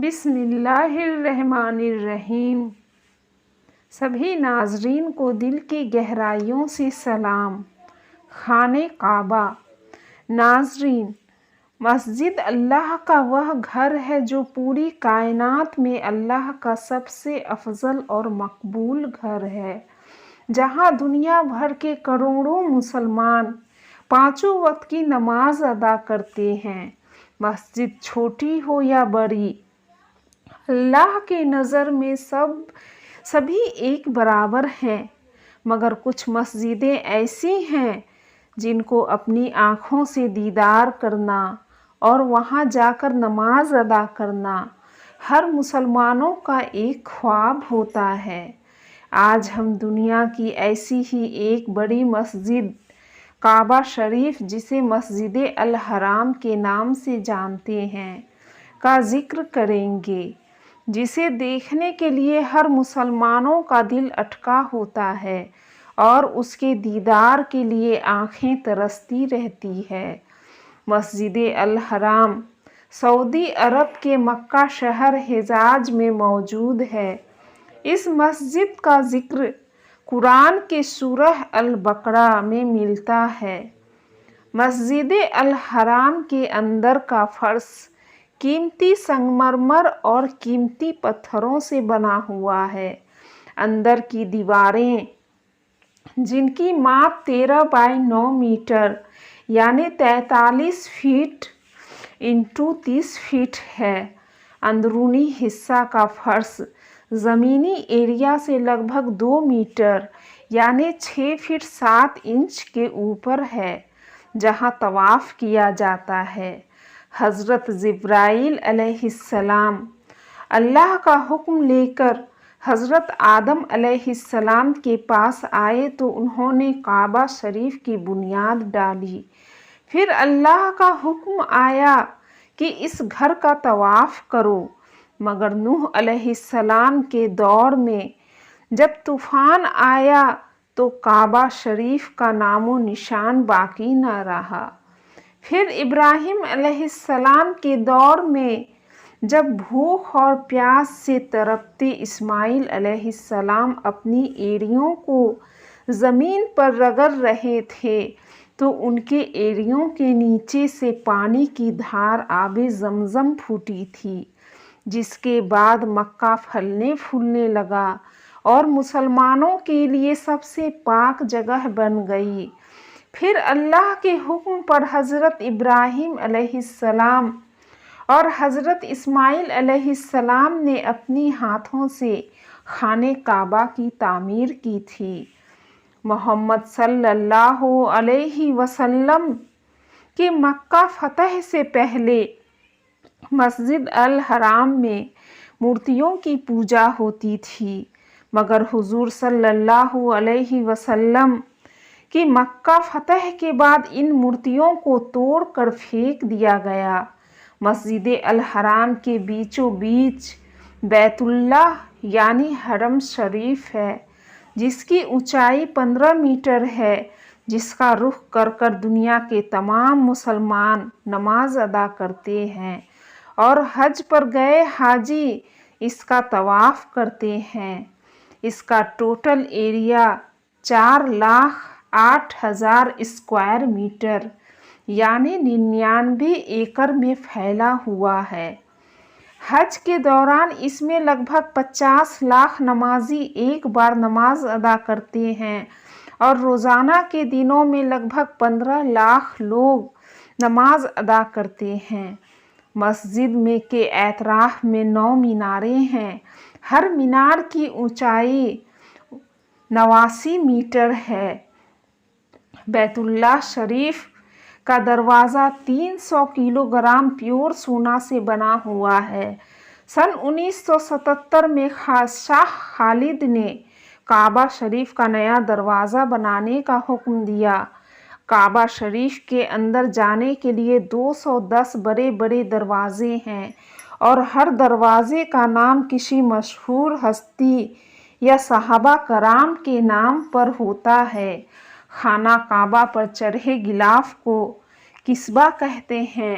بسم اللہ الرحمن الرحیم۔ سبھی ناظرین کو دل کی گہرائیوں سے سلام۔ خانہ کعبہ۔ ناظرین، مسجد اللہ کا وہ گھر ہے جو پوری کائنات میں اللہ کا سب سے افضل اور مقبول گھر ہے، جہاں دنیا بھر کے کروڑوں مسلمان پانچوں وقت کی نماز ادا کرتے ہیں۔ مسجد چھوٹی ہو یا بڑی، اللہ کی نظر میں سبھی ایک برابر ہیں، مگر کچھ مسجدیں ایسی ہیں جن کو اپنی آنکھوں سے دیدار کرنا اور وہاں جا کر نماز ادا کرنا ہر مسلمانوں کا ایک خواب ہوتا ہے۔ آج ہم دنیا کی ایسی ہی ایک بڑی مسجد کعبہ شریف، جسے مسجد الحرام کے نام سے جانتے ہیں، کا ذکر کریں گے، جسے دیکھنے کے لیے ہر مسلمانوں کا دل اٹکا ہوتا ہے اور اس کے دیدار کے لیے آنکھیں ترستی رہتی ہے۔ مسجد الحرام سعودی عرب کے مکہ شہر حجاز میں موجود ہے۔ اس مسجد کا ذکر قرآن کے سورہ البقرہ میں ملتا ہے۔ مسجد الحرام کے اندر کا فرش قیمتی سنگ مرمر اور قیمتی پتھروں سے بنا ہوا ہے۔ اندر کی دیواریں، جن کی ماپ 13 بائی 9 میٹر یعنی 43 فٹ انٹو 30 فٹ ہے۔ اندرونی حصہ کا فرش زمینی ایریا سے لگ بھگ 2 میٹر یعنی 6 فٹ 7 انچ کے اوپر ہے، جہاں طواف کیا جاتا ہے۔ حضرت جبرائیل علیہ السلام اللہ کا حکم لے کر حضرت آدم علیہ السلام کے پاس آئے تو انہوں نے کعبہ شریف کی بنیاد ڈالی۔ پھر اللہ کا حکم آیا کہ اس گھر کا طواف کرو، مگر نوح علیہ السلام کے دور میں جب طوفان آیا تو کعبہ شریف کا نام و نشان باقی نہ رہا۔ پھر ابراہیم علیہ السلام کے دور میں جب بھوک اور پیاس سے تڑپتے اسماعیل علیہ السلام اپنی ایڑیوں کو زمین پر رگڑ رہے تھے تو ان کے ایڑیوں کے نیچے سے پانی کی دھار آب زمزم پھوٹی تھی، جس کے بعد مکہ پھلنے پھولنے لگا اور مسلمانوں کے لیے سب سے پاک جگہ بن گئی۔ پھر اللہ کے حکم پر حضرت ابراہیم علیہ السلام اور حضرت اسماعیل علیہ السلام نے اپنی ہاتھوں سے خانہ کعبہ کی تعمیر کی تھی۔ محمد صلی اللہ علیہ وسلم کے مکہ فتح سے پہلے مسجد الحرام میں مورتیوں کی پوجا ہوتی تھی، مگر حضور صلی اللہ علیہ وسلم کی مکہ فتح کے بعد ان مورتیوں کو توڑ کر پھینک دیا گیا۔ مسجد الحرام کے بیچوں بیچ بیت اللہ یعنی حرم شریف ہے، جس کی اونچائی 15 میٹر ہے، جس کا رخ کر کر دنیا کے تمام مسلمان نماز ادا کرتے ہیں اور حج پر گئے حاجی اس کا طواف کرتے ہیں۔ اس کا ٹوٹل ایریا 4,08,000 اسکوائر میٹر یعنی 99 ایکڑ میں پھیلا ہوا ہے۔ حج کے دوران اس میں لگ بھگ 50 لاکھ نمازی ایک بار نماز ادا کرتے ہیں اور روزانہ کے دنوں میں لگ بھگ 15 لاکھ لوگ نماز ادا کرتے ہیں۔ مسجد میں کے اطراف میں 9 میناریں ہیں۔ ہر مینار کی اونچائی 89 میٹر ہے۔ بیت اللہ شریف کا دروازہ 300 کلو گرام پیور سونا سے بنا ہوا ہے۔ سن 1977 میں شاہ خالد نے کعبہ شریف کا نیا دروازہ بنانے کا حکم دیا۔ کعبہ شریف کے اندر جانے کے لیے 210 بڑے بڑے دروازے ہیں اور ہر دروازے کا نام کسی مشہور ہستی یا صحابہ کرام کے نام پر ہوتا ہے۔ خانہ کعبہ پر چڑھے غلاف کو کسبہ کہتے ہیں۔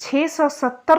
670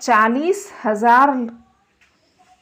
40,000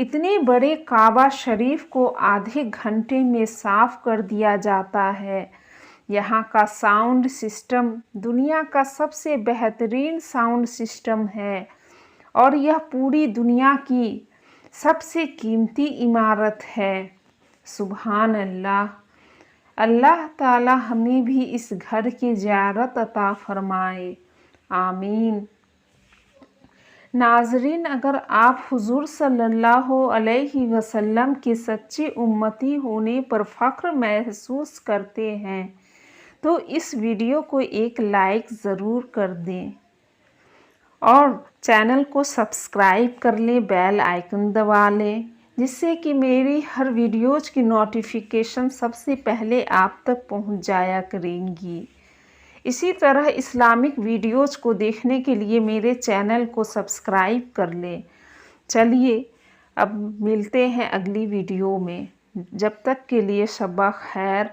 اتنے بڑے کعبہ شریف کو آدھے گھنٹے میں صاف کر دیا جاتا ہے۔ یہاں کا ساؤنڈ سسٹم دنیا کا سب سے بہترین ساؤنڈ سسٹم ہے اور یہ پوری دنیا کی سب سے قیمتی عمارت ہے۔ سبحان اللہ۔ اللہ تعالی ہمیں بھی اس گھر کی زیارت عطا فرمائے، آمین۔ ناظرین، اگر آپ حضور صلی اللہ علیہ وسلم کے سچے امتی ہونے پر فخر محسوس کرتے ہیں تو اس ویڈیو کو ایک لائک ضرور کر دیں اور چینل کو سبسکرائب کر لیں، بیل آئیکن دبا لیں، جس سے کہ میری ہر ویڈیوز کی نوٹیفیکیشن سب سے پہلے آپ تک پہنچ جایا کریں گی۔ اسی طرح اسلامک ویڈیوز کو دیکھنے کے لیے میرے چینل کو سبسکرائب کر لیں۔ چلیے اب ملتے ہیں اگلی ویڈیو میں، جب تک کے لیے شب خیر۔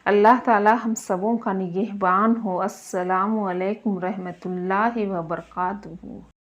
اللہ تعالی ہم سبوں کا نگہبان ہو۔ السلام علیکم ورحمۃ اللہ وبرکاتہ۔